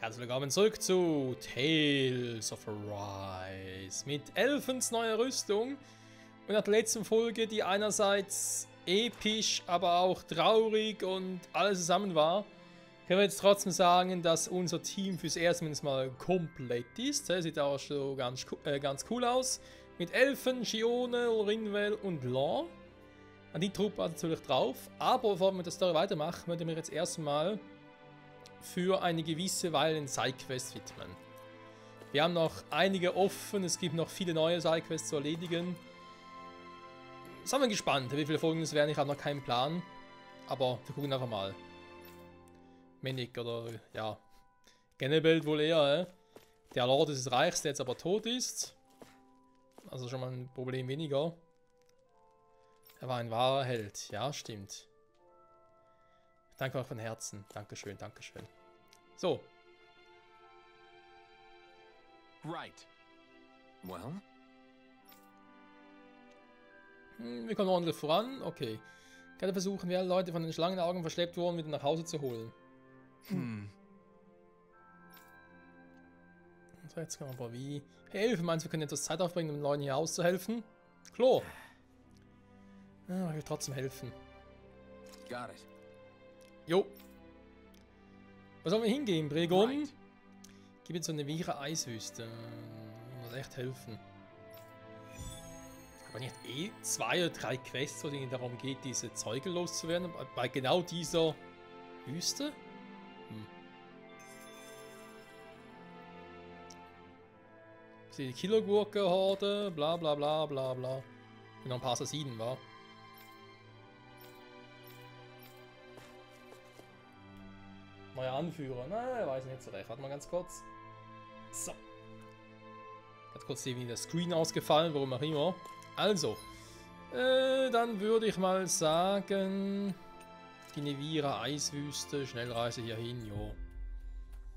Herzlich willkommen zurück zu Tales of Arise mit Elfens neuer Rüstung. Und nach der letzten Folge, die einerseits episch, aber auch traurig und alles zusammen war, können wir jetzt trotzdem sagen, dass unser Team fürs erste Mal komplett ist. Sieht auch schon ganz cool aus. Mit Elfen, Shione, Rinwell und Law. An die Truppe war natürlich drauf. Aber bevor wir die Story weitermachen, würden wir jetzt erstmal für eine gewisse Weile den Sidequest widmen. Wir haben noch einige offen, es gibt noch viele neue Sidequests zu erledigen. Sind wir gespannt, wie viele Folgen es werden, ich habe noch keinen Plan. Aber wir gucken einfach mal. Menik oder ja, Gennebelt wohl eher, Der Lord des Reichs, der jetzt aber tot ist. Also schon mal ein Problem weniger. Er war ein wahrer Held, ja stimmt. Danke auch von Herzen. Dankeschön, Dankeschön. So. Right. Well? Wir kommen ordentlich voran. Okay. Gerade versuchen wir, Leute von den Schlangenaugen verschleppt wurden, wieder nach Hause zu holen. So, jetzt können wir aber wie... Hey, Elfen, meinst du, wir können etwas Zeit aufbringen, um den Leuten hier auszuhelfen? Klar. Ah, ich will trotzdem helfen. Got it. Jo. Wo sollen wir hingehen, Bregon? Right. Gib jetzt so eine wirre Eiswüste. Muss echt helfen. Aber nicht eh 2 oder 3 Quests, wo es darum geht, diese Zeuge loszuwerden? Bei genau dieser Wüste? Die Killergurke-Horde, bla bla bla bla bla. Und noch ein paar Assassinen, wa? Neuer Anführer. Na, weiß nicht so recht. Warte mal ganz kurz. So. Ganz kurz hier wieder der Screen ausgefallen, warum auch immer. Also. Dann würde ich mal sagen. Die Nevira Eiswüste. Schnellreise hier hin, jo.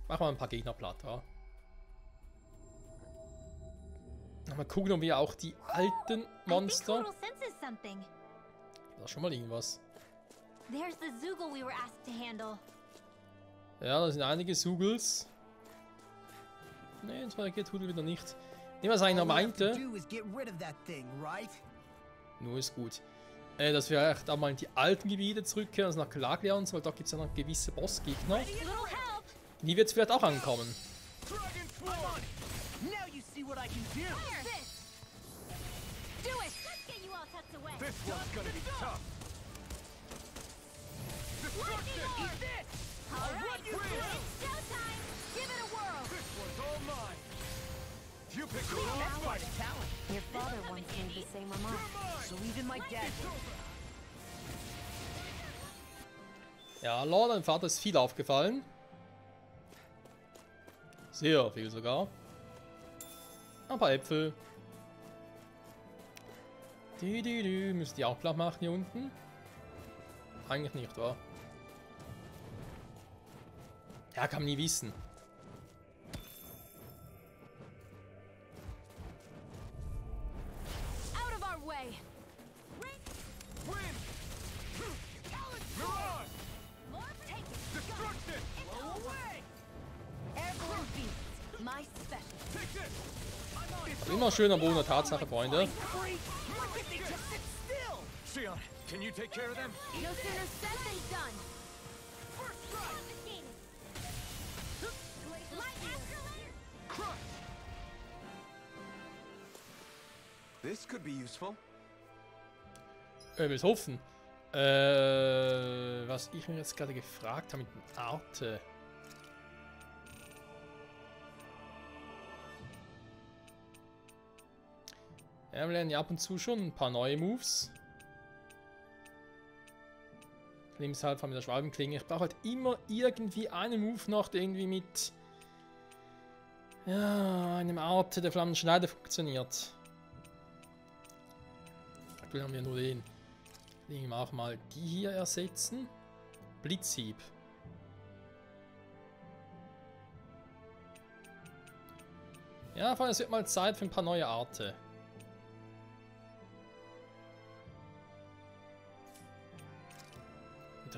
Machen wir ein paar Gegner platt, wa? Mal gucken, ob wir auch die alten Monster. Da ist schon mal irgendwas. There's the Zoogle we were asked to handle. Ja, da sind einige Sugels. Ne, das reagiert Hudel wieder nicht. Nehmen was einer meinte. Nur ist gut. Dass wir echt auch mal in die alten Gebiete zurückkehren, also nach Calaglia und so, weil da gibt es ja noch gewisse Bossgegner. Die wird es vielleicht auch ankommen. Your father once made the same remark. So even my dad. Ja, Lord, dein Vater ist viel aufgefallen. Sehr viel sogar. Ein paar Äpfel. Müsst ihr auch platt machen hier unten? Eigentlich nicht, wa? Ja, kann man nie wissen. Aber immer schön am Boden der Tatsache, Freunde. Shion, can you take care of them? No sooner said than done. This could be useful. Wir hoffen. Was ich mir jetzt gerade gefragt habe mit dem Arte. Ja, wir lernen ja ab und zu schon ein paar neue Moves. Halt von der Schwalbenklinge. Ich brauche halt immer irgendwie einen Move noch, der irgendwie mit ja, einem Arte der Flammenschneider funktioniert. Aktuell haben wir nur den. Den wir auch mal die hier ersetzen. Blitzhieb. Ja, vor allem es wird mal Zeit für ein paar neue Arte.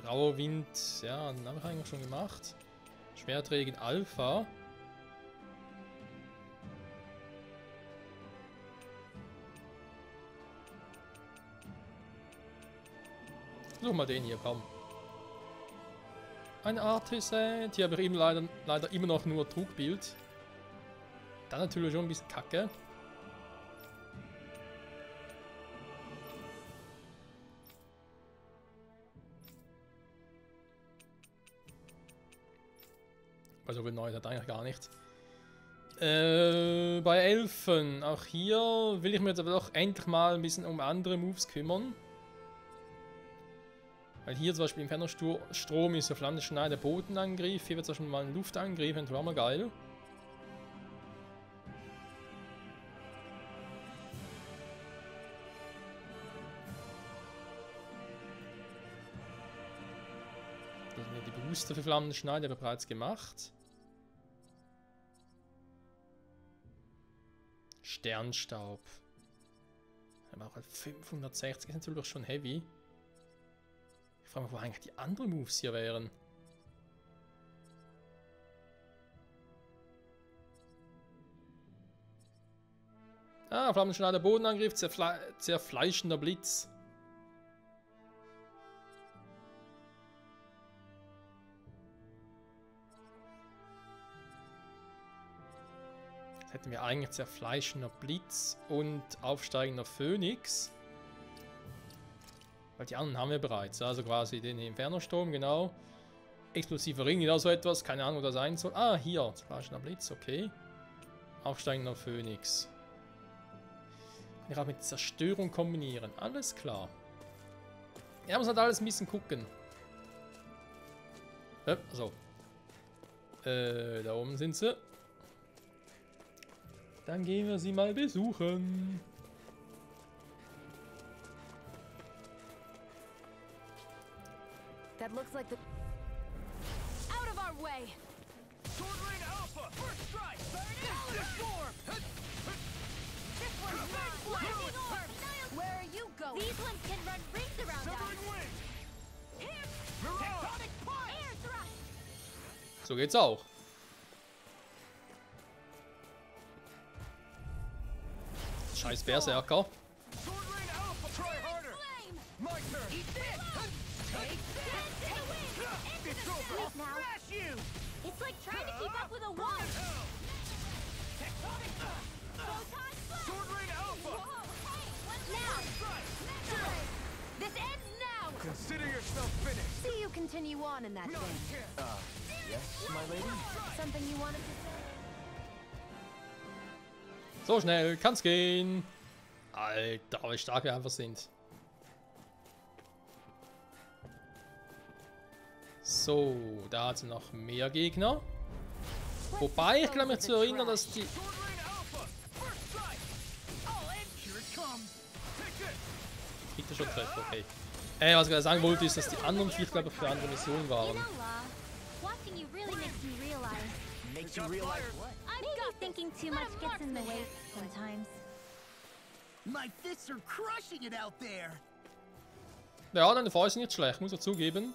Rauer Wind, ja, den habe ich eigentlich schon gemacht. Schwerträgen Alpha. Such mal den hier, komm. Ein Artisan. Hier habe ich eben leider immer noch nur Trugbild. Dann natürlich schon ein bisschen kacke. Weil so viel Neues hat eigentlich gar nicht. Bei Elfen, auch hier will ich mir jetzt aber doch endlich mal ein bisschen um andere Moves kümmern. Weil hier zum Beispiel im Inferno-Strom ist der Flammenschneider Bodenangriff. Hier wird es auch schon mal ein Luftangriff, das war mal geil. Das sind ja die Booster für Flammenschneider, aber bereits gemacht. Sternstaub. Aber auch 560 ist natürlich schon heavy. Ich frage mich, wo eigentlich die anderen Moves hier wären. Ah, Flammenschneider Bodenangriff, zerfleischender Blitz. Jetzt hätten wir eigentlich zerfleischender Blitz und aufsteigender Phönix. Weil die anderen haben wir bereits, also quasi den Inferno-Sturm, genau. Explosiver Ring, genau so etwas, keine Ahnung, wo das sein soll. Ah, hier, zerfleischender Blitz, okay. Aufsteigender Phönix. Kann ich auch mit Zerstörung kombinieren, alles klar. Ja, muss halt alles ein bisschen gucken. Also. Da oben sind sie. Dann gehen wir sie mal besuchen. That looks like the... Out of our way! Sword Rain Alpha! First strike! The storm! This one's mine! Lightning orb! Where are you going? These ones can run rings around Severing us! Wing! Here! Tectonic Punch! Air thrust! So geht's auch. Scheiß Berserker. Sword Rain Alpha! Try harder! Flame! My turn! Eat this! Take this! Take a wing! Into It's the over! soup now! Smash you! It's like trying to keep up with a wall! Tectonic Punch! Photon blast! Sword Rain Alpha! Whoa! Hey! Now! Strike! This ends now! Consider yourself finished! See you continue on in that No, thing. you can't! Yes, my lady? Something you wanted to say? So schnell kann's gehen. Alter, wie stark wir einfach sind. So, da hat sie noch mehr Gegner. Wobei, ich glaube mich zu erinnern, dass die... Sword Rain Alpha! First strike! All in! Here it comes! Take this! Kriegt er schon Treffer, okay. Was ich gerade sagen wollte, ist, dass die anderen vier, glaube ich, für andere Missionen You waren. know, watching you really makes me realize. Makes you realize what? Maybe thinking too much gets in the way sometimes. My fists are crushing it out there. Ja, deine Fäuste sind nicht schlecht, muss er zugeben.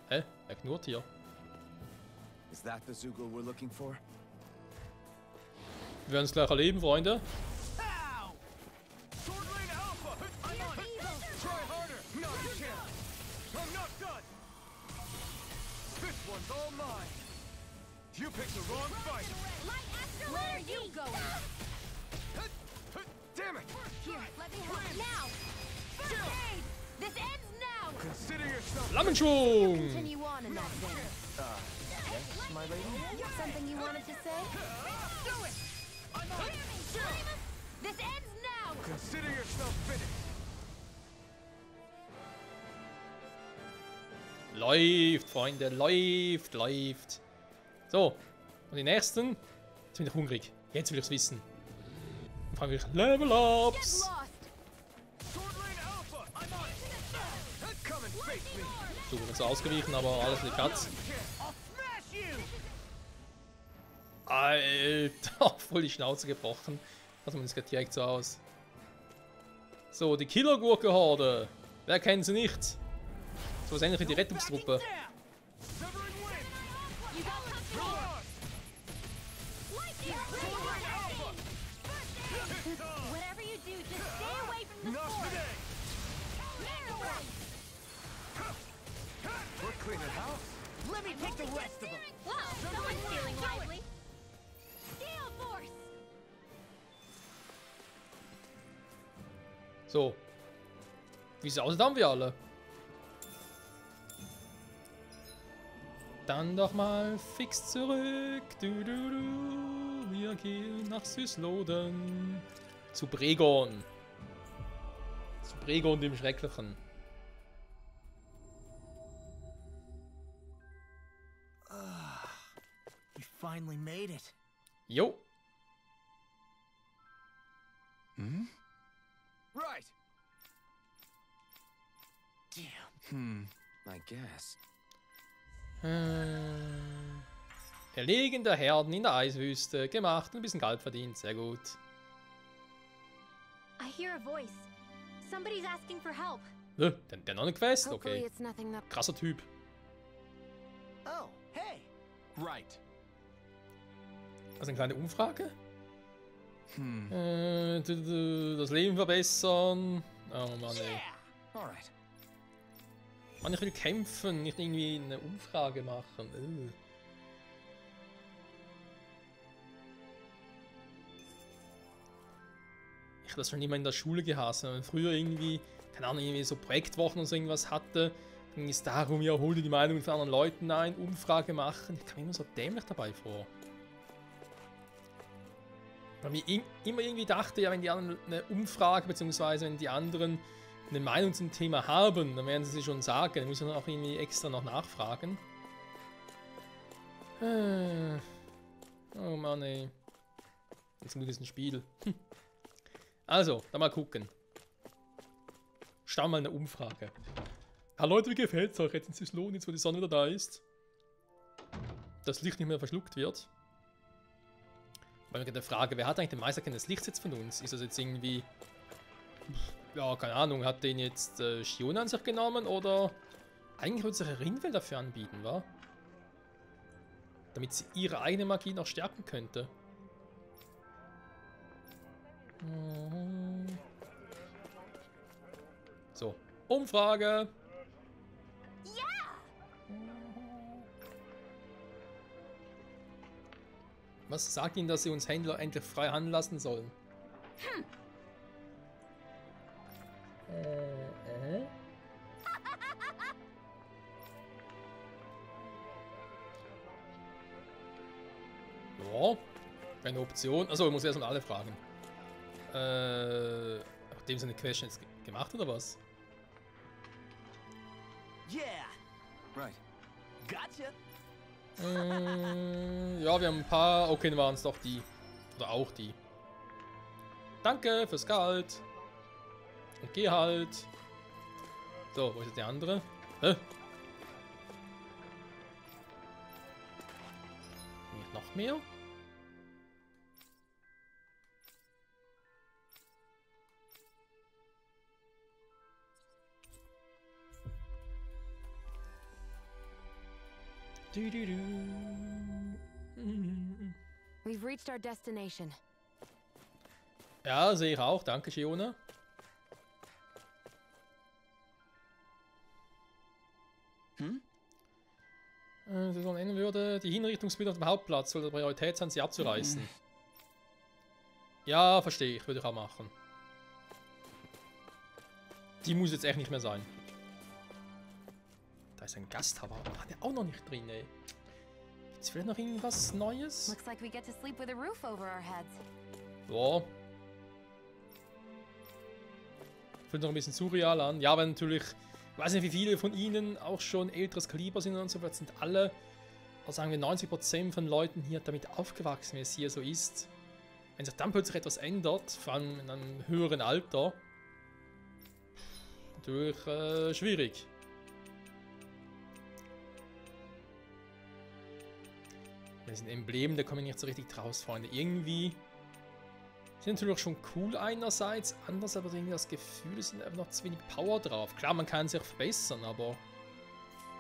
Hä? Er knurrt hier. Is that the Zugel we're looking for? Wir werden es gleich erleben, Freunde. Ow! Sword Rain Alpha! I'm on it! Try harder! No, you can't! I'm not done! This one's all mine! You picked the wrong fight! Where are you going? Damn it! Here, let me help. Now! First aid! This ends now! Consider yourself... Flammenschwung! Continue on in that thing. Yes, my lady? Something you wanted to say? Do it! I'm on it! This ends now! Consider yourself finished! Läuft, Freunde, läuft, läuft. So, und die nächsten. Jetzt bin ich hungrig. Jetzt will ich es wissen. Dann fange ich Level-Ups. Lost! Sword Rain Alpha! I'm on it! Come and face me! So, jetzt ausgewichen, aber alles in die Katz. I'll smash you! Alter, voll die Schnauze gebrochen. Also man sieht direkt so aus. So, die Killergurke-Horde. Wer kennt sie nicht? So ist ähnlich wie die Rettungstruppe. Severing Wing! You you take the rest of them. Wow, someone's feeling lively. Gale Force! So. Wie sieht's aus, haben wir alle? Dann doch mal fix zurück. Wir gehen nach Süßloden. Zu Bregon. Zu Bregon dem Schrecklichen. We finally made it. Jo. Right. Damn. I guess. Erlegen der Herden in der Eiswüste. Gemacht und ein bisschen Geld verdient. Sehr gut. I hear a voice. Somebody's asking for help. Der noch eine Quest, Hopefully okay. it's nothing that... Krasser Typ. Oh, hey. Right. Also eine kleine Umfrage. Das Leben verbessern. Oh Mann, ey. Alright. Mann, ich will kämpfen, nicht irgendwie eine Umfrage machen. Ich habe das schon immer in der Schule gehasst. Wenn man früher irgendwie, keine Ahnung, irgendwie so Projektwochen oder so irgendwas hatte, dann ging es darum, ja, hol dir die Meinung von anderen Leuten ein, Umfrage machen. Ich kam mir immer so dämlich dabei vor. Weil ich immer irgendwie dachte, ja, wenn die anderen eine Umfrage, beziehungsweise wenn die anderen eine Meinung zum Thema haben, dann werden sie schon sagen. Dann müssen wir auch irgendwie extra noch nachfragen. Oh Mann, ey. Zum Glück ist ein Spiel. Also, dann mal gucken. Starten mal eine Umfrage. Ah Leute, wie gefällt's euch jetzt in Süßlohn, jetzt wo die Sonne wieder da ist? Das Licht nicht mehr verschluckt wird. Weil wir der Frage, wer hat eigentlich den Meisterkenntnis des Lichts jetzt von uns? Ist das jetzt irgendwie... Ja, keine Ahnung, hat den jetzt Shiona an sich genommen oder... Eigentlich würde sich Rinwell dafür anbieten, wa? Damit sie ihre eigene Magie noch stärken könnte. So, Umfrage. Was sagt ihnen, dass sie uns Händler endlich frei handeln lassen sollen? Ja, eine Option. Achso, ich muss erstmal alle fragen. Nachdem sie eine Quest jetzt gemacht oder was? Yeah. Right. Gotcha. Ja, wir haben ein paar. Okay, dann waren es doch die. Oder auch die. Danke fürs Gehalt. Und geh halt. So, wo ist jetzt der andere? Hä? Nicht noch mehr? We've reached our destination. Ja, sehe ich auch. Danke, Shiona. Saison enden würde. Die Hinrichtungsbilder auf dem Hauptplatz sollte Priorität sein, sie abzureißen. Ja, verstehe ich. Würde ich auch machen. Die muss jetzt echt nicht mehr sein. Da ist ein Gasthaber. War der auch noch nicht drin, ey. Gibt's vielleicht noch irgendwas Neues? Looks like we get to sleep with a roof over our heads. Ja. Fühlt noch ein bisschen surreal an. Ja, aber natürlich, ich weiß nicht, wie viele von ihnen auch schon älteres Kaliber sind und so weiter. Sind alle, also sagen wir 90% von Leuten hier damit aufgewachsen, wie es hier so ist. Wenn sich dann plötzlich etwas ändert, vor allem in einem höheren Alter, natürlich schwierig. Das sind Embleme, da komme ich nicht so richtig draus, Freunde. Irgendwie sind natürlich schon cool einerseits, anders aber irgendwie das Gefühl, es sind einfach noch zu wenig Power drauf. Klar, man kann sich verbessern, aber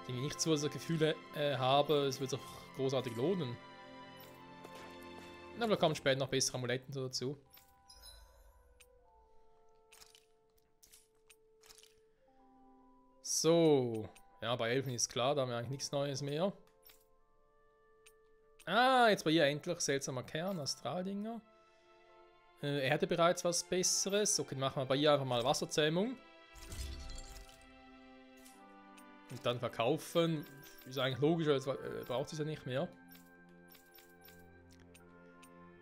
ich nicht so das Gefühl habe, es wird sich großartig lohnen. Aber da kommen später noch bessere Amuletten dazu. So, ja, bei Elfen ist klar, da haben wir eigentlich nichts Neues mehr. Ah, jetzt bei ihr endlich seltsamer Kern, Astraldinger. Er hatte bereits was Besseres. Okay, machen wir bei ihr einfach mal Wasserzähmung. Und dann verkaufen. Ist eigentlich logisch, als braucht sie es ja nicht mehr.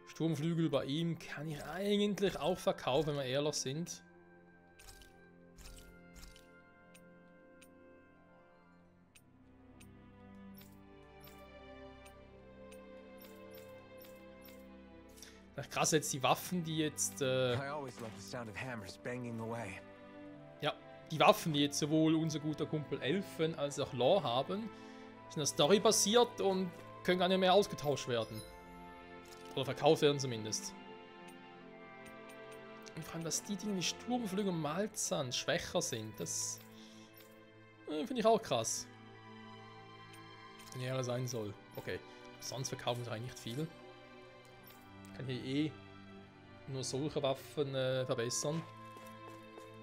Sturmflügel bei ihm kann ich eigentlich auch verkaufen, wenn wir ehrlich sind. Krass, jetzt die Waffen, die jetzt... ja, die Waffen, die jetzt sowohl unser guter Kumpel Elfen als auch Lore haben, sind ja storybasiert und können gar nicht mehr ausgetauscht werden. Oder verkauft werden zumindest. Und vor allem, dass die Dinge wie Sturmflügel und Malzahn schwächer sind, das finde ich auch krass. Wenn er sein soll. Okay, sonst verkaufen sie eigentlich nicht viel. Kann hier eh nur solche Waffen verbessern.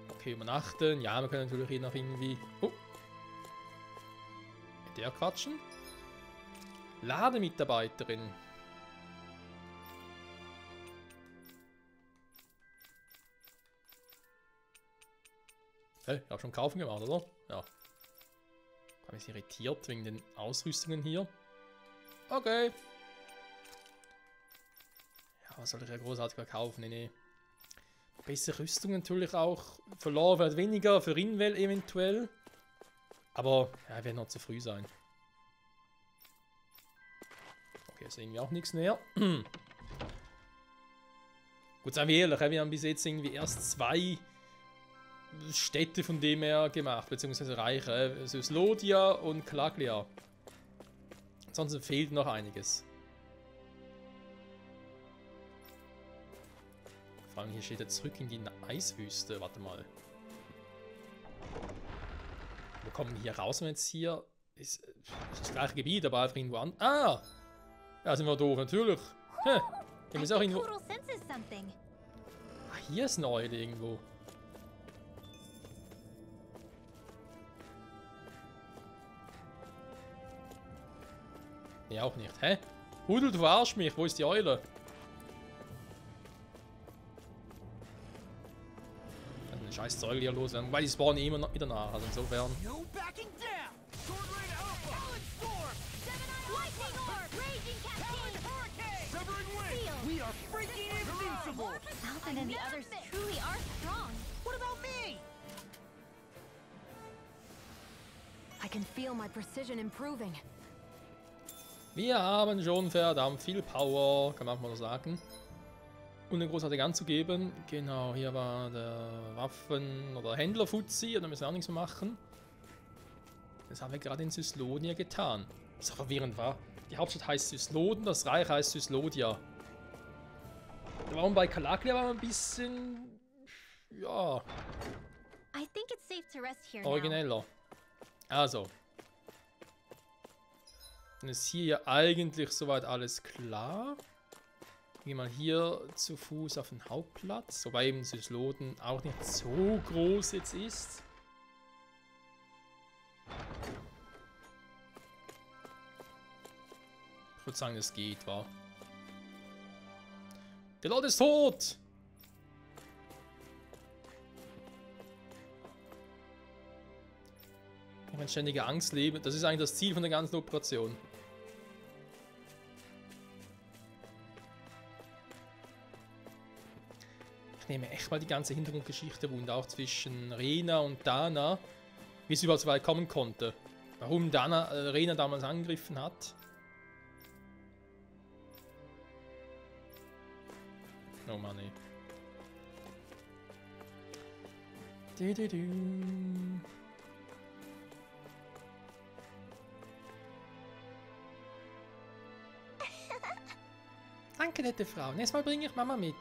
Okay, übernachten. Ja, wir können natürlich hier noch irgendwie... Oh! Mit der quatschen. Lademitarbeiterin. Hey, ich habe schon kaufen gemacht, oder? Ja. Ich bin irritiert wegen den Ausrüstungen hier. Okay. Was soll ich ja großartig verkaufen? Nee. Bessere Rüstung natürlich auch. Für Lore wird weniger, für Rinwell eventuell. Aber ja, wird noch zu früh sein. Okay, ist irgendwie auch nichts mehr. Gut, seien wir ehrlich, wir haben bis jetzt irgendwie erst 2 Städte von dem her gemacht, beziehungsweise Reiche. Also Slodia und Klaglia. Ansonsten fehlt noch einiges. Vor allem hier steht er zurück in die Eiswüste. Warte mal. Wir kommen hier raus, wenn jetzt hier ist das gleiche Gebiet, aber einfach irgendwo an. Ah! Ja, sind wir doof, natürlich. Hier ist auch irgendwo. Ah, hier ist ein Eule irgendwo. Nee, auch nicht. Hä? Hudel, du verarsch mich. Wo ist die Eule? Scheiß Zeug hier loswerden, weil die spawnen immer noch wieder nach, also insofern. Wir haben schon verdammt viel Power, kann man mal sagen. Ohne großartig anzugeben. Genau, hier war der Waffen- oder Händler-Fuzzi, da müssen wir auch nichts mehr machen. Das haben wir gerade in Syslodia getan. Was auch verwirrend war. Die Hauptstadt heißt Sysloden, das Reich heißt Syslodia. Warum bei Klaglia war ein bisschen... ja... origineller. Also. Dann ist hier ja eigentlich soweit alles klar. Gehen wir mal hier zu Fuß auf den Hauptplatz, wobei eben Sysloden auch nicht so groß jetzt ist. Ich würde sagen, es geht, wa? Der Lord ist tot! Ich habe in ständiger Angst leben. Das ist eigentlich das Ziel von der ganzen Operation. Ich nehme echt mal die ganze Hintergrundgeschichte und auch zwischen Rena und Dana, wie es überhaupt so weit kommen konnte. Warum Rena damals angegriffen hat. Oh Mann, ey. Danke, nette Frau. Nächstes Mal bringe ich Mama mit.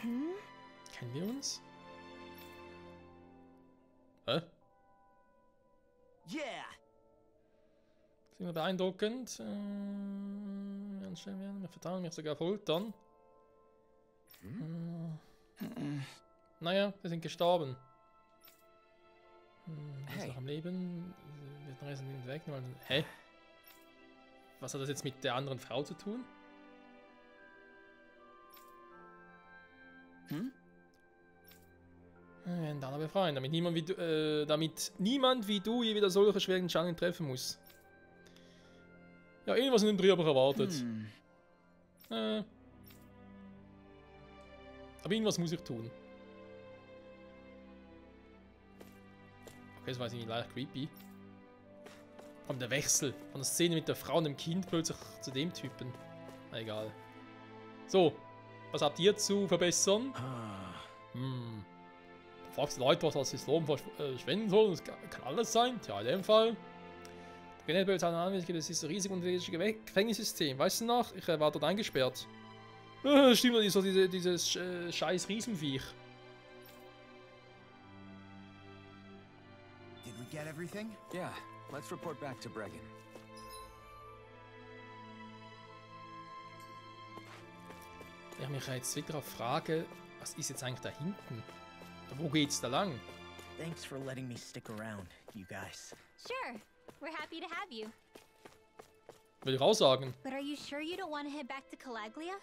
Kennen wir uns? Hä? Yeah. Sind wir beeindruckend. Wir vertrauen mich sogar foltern. Naja, wir sind gestorben. Ist noch am Leben. Wir reißen ihn weg. Hä? Was hat das jetzt mit der anderen Frau zu tun? Dana befreien, damit niemand wie du je wieder solche schweren Entscheidungen treffen muss. Ja, irgendwas in dem Dreh habe ich erwartet. Aber irgendwas muss ich tun. Okay, das war jetzt leicht creepy. Aber der Wechsel von der Szene mit der Frau und dem Kind plötzlich zu dem Typen. Na egal. So, was habt ihr zu verbessern? Du fragst die Leute, was das Islam verschwenden soll. Das kann alles sein. Tja, in dem Fall. Generell eine Anwendung, das ist ein riesig unterschiedliches Gefängnissystem. Weißt du noch? Ich war dort eingesperrt. Stimmt, dieses scheiß Riesenviech. Did we get everything? Yeah, let's report back to Bregan. Ich mich jetzt wieder fragen, was ist jetzt eigentlich da hinten? Wo geht's da lang? Thanks for letting me stick around, you guys. Sure. We're happy to have you. Will ich auch sagen. But are you sure you don't want to head back to Calaglia?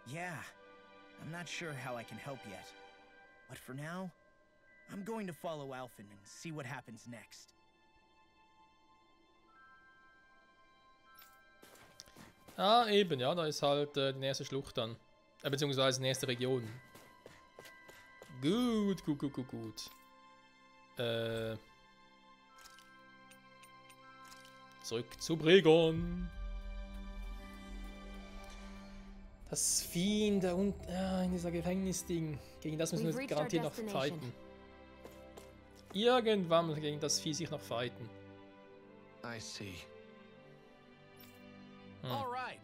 Yeah, I'm not sure how I can help yet. But for now, I'm going to follow Alphen and see what happens next. Ah, eben, ja, da ist halt die nächste Schlucht dann. Beziehungsweise die nächste Region. Gut. Zurück zu Bregan. Das Vieh in dieser Gefängnisding. Gegen das müssen wir garantiert noch fighten. Irgendwann muss gegen das Vieh sich noch fighten. I see. All right.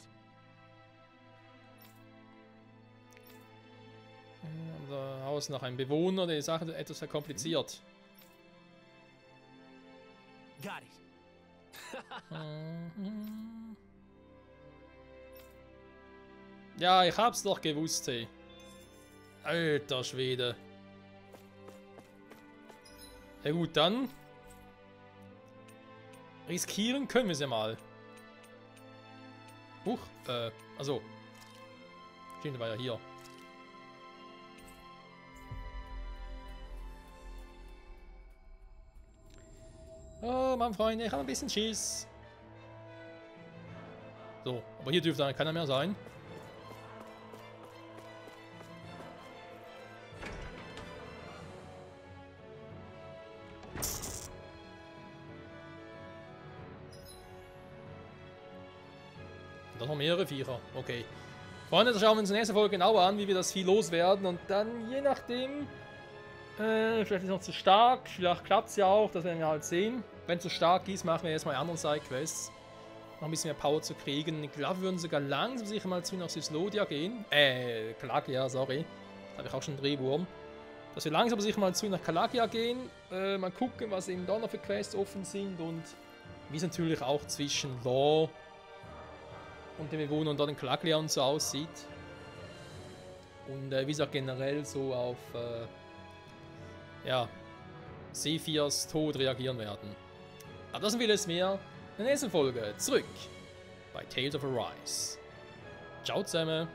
Da Haus nach einem Bewohner, die Sache etwas verkompliziert. Got it. Ja, ich hab's doch gewusst, hey. Alter Schwede. Ja gut, dann riskieren können wir es ja mal. Huch, also. Stimmt, war ja hier. Oh, mein Freund, ich habe ein bisschen Schiss. So, aber hier dürfte keiner mehr sein. Da noch mehrere Viecher. Okay. Freunde, da schauen wir uns in der nächsten Folge genauer an, wie wir das Vieh loswerden. Und dann, je nachdem, vielleicht ist es noch zu stark, vielleicht klappt es ja auch, das werden wir halt sehen. Wenn es zu stark ist, machen wir erstmal andere Side-Quests. Noch ein bisschen mehr Power zu kriegen. Ich glaube, wir würden sogar langsam sicher mal zu nach Syslodia gehen. Calaglia, sorry. Da habe ich auch schon einen Drehwurm. Dass wir langsam sicher mal zu nach Calaglia gehen. Mal gucken, was eben da noch für Quests offen sind. Und wie es natürlich auch zwischen Law und den Bewohnern dort in Calaglia und so aussieht. Und wie es auch generell so auf Sephirs Tod reagieren werden. Aber das und vieles mehr in der nächsten Folge zurück bei Tales of Arise. Ciao zusammen!